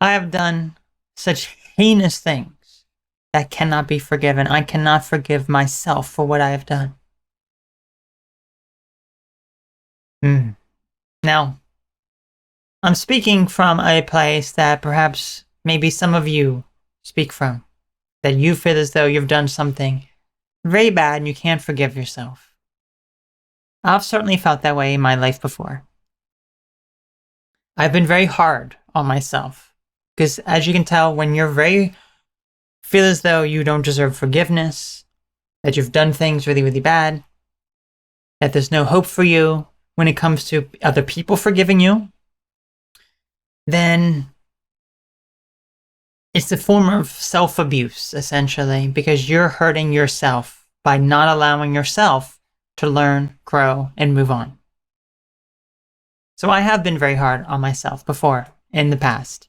I have done such heinous things that cannot be forgiven. I cannot forgive myself for what I have done. Mm. Now, I'm speaking from a place that perhaps maybe some of you speak from, that you feel as though you've done something very bad and you can't forgive yourself. I've certainly felt that way in my life before. I've been very hard on myself because, as you can tell, when you're very feel as though you don't deserve forgiveness, that you've done things really, really bad, that there's no hope for you when it comes to other people forgiving you, then it's a form of self-abuse, essentially, because you're hurting yourself by not allowing yourself to learn, grow, and move on. So I have been very hard on myself before, in the past.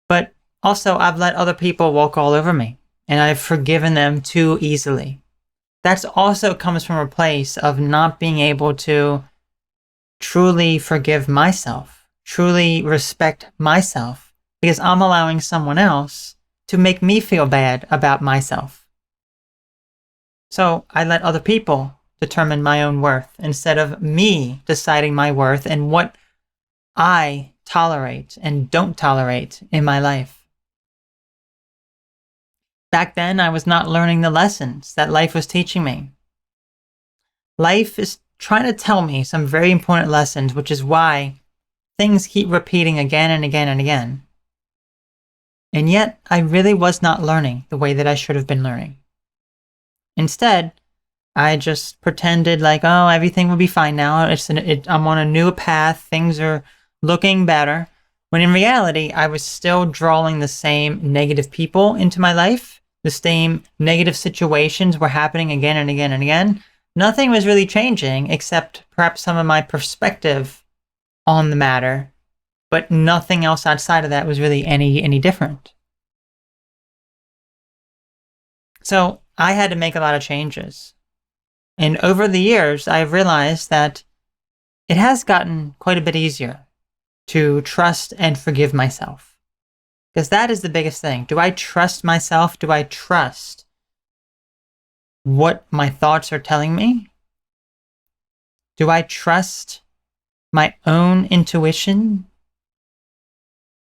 But also, I've let other people walk all over me, and I've forgiven them too easily. That also comes from a place of not being able to truly forgive myself, truly respect myself, because I'm allowing someone else to make me feel bad about myself. So I let other people determine my own worth instead of me deciding my worth and what I tolerate and don't tolerate in my life. Back then, I was not learning the lessons that life was teaching me. Life is trying to tell me some very important lessons, which is why things keep repeating again and again and again. And yet, I really was not learning the way that I should have been learning. Instead, I just pretended like, oh, everything will be fine now. I'm on a new path. Things are looking better. When in reality, I was still drawing the same negative people into my life. The same negative situations were happening again and again and again. Nothing was really changing except perhaps some of my perspective on the matter, but nothing else outside of that was really any different. So I had to make a lot of changes. And over the years, I've realized that it has gotten quite a bit easier to trust and forgive myself. Because that is the biggest thing. Do I trust myself? Do I trust what my thoughts are telling me? Do I trust my own intuition?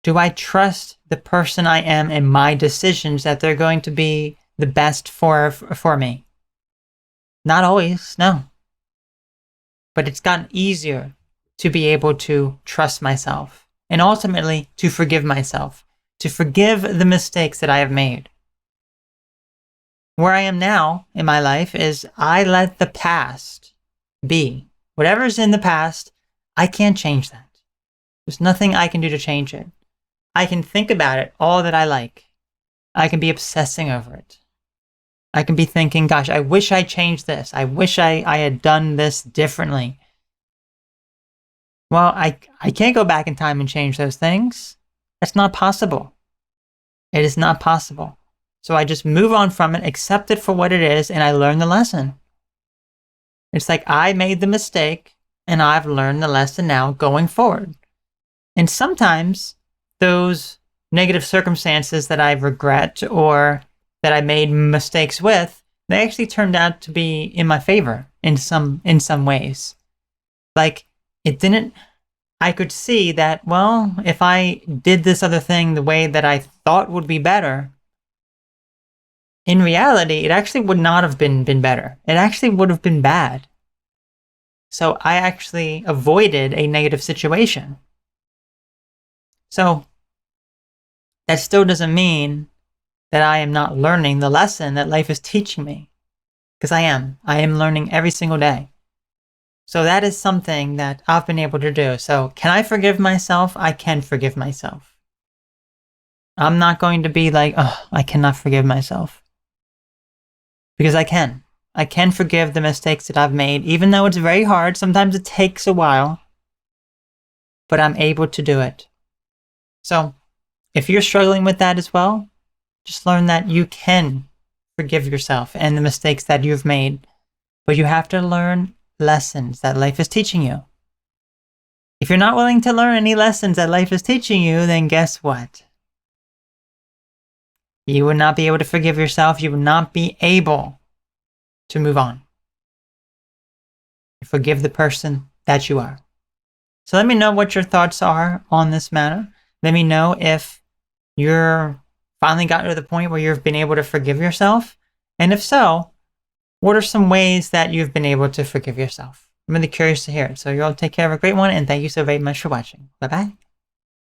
Do I trust the person I am and my decisions that they're going to be the best for me? Not always, no. But it's gotten easier to be able to trust myself and ultimately to forgive myself, to forgive the mistakes that I have made. Where I am now in my life is I let the past be. Whatever's in the past, I can't change that. There's nothing I can do to change it. I can think about it all that I like. I can be obsessing over it. I can be thinking, gosh, I wish I changed this. I wish I had done this differently. Well, I can't go back in time and change those things. That's not possible. It is not possible. So I just move on from it, accept it for what it is, and I learn the lesson. It's like I made the mistake, and I've learned the lesson now going forward. And sometimes those negative circumstances that I regret or that I made mistakes with, they actually turned out to be in my favor in some ways. Like, I could see that, well, if I did this other thing the way that I thought would be better, in reality, it actually would not have been better. It actually would have been bad. So I actually avoided a negative situation. So that still doesn't mean that I am not learning the lesson that life is teaching me. Because I am. I am learning every single day. So that is something that I've been able to do. So can I forgive myself? I can forgive myself. I'm not going to be like, oh, I cannot forgive myself. Because I can. I can forgive the mistakes that I've made, even though it's very hard. Sometimes it takes a while. But I'm able to do it. So if you're struggling with that as well, just learn that you can forgive yourself and the mistakes that you've made. But you have to learn lessons that life is teaching you. If you're not willing to learn any lessons that life is teaching you, then guess what? You would not be able to forgive yourself. You would not be able to move on. Forgive the person that you are. So let me know what your thoughts are on this matter. Let me know if you're finally gotten to the point where you've been able to forgive yourself. And if so, what are some ways that you've been able to forgive yourself? I'm really curious to hear it. So you all take care, of a great one, and thank you so very much for watching. Bye-bye.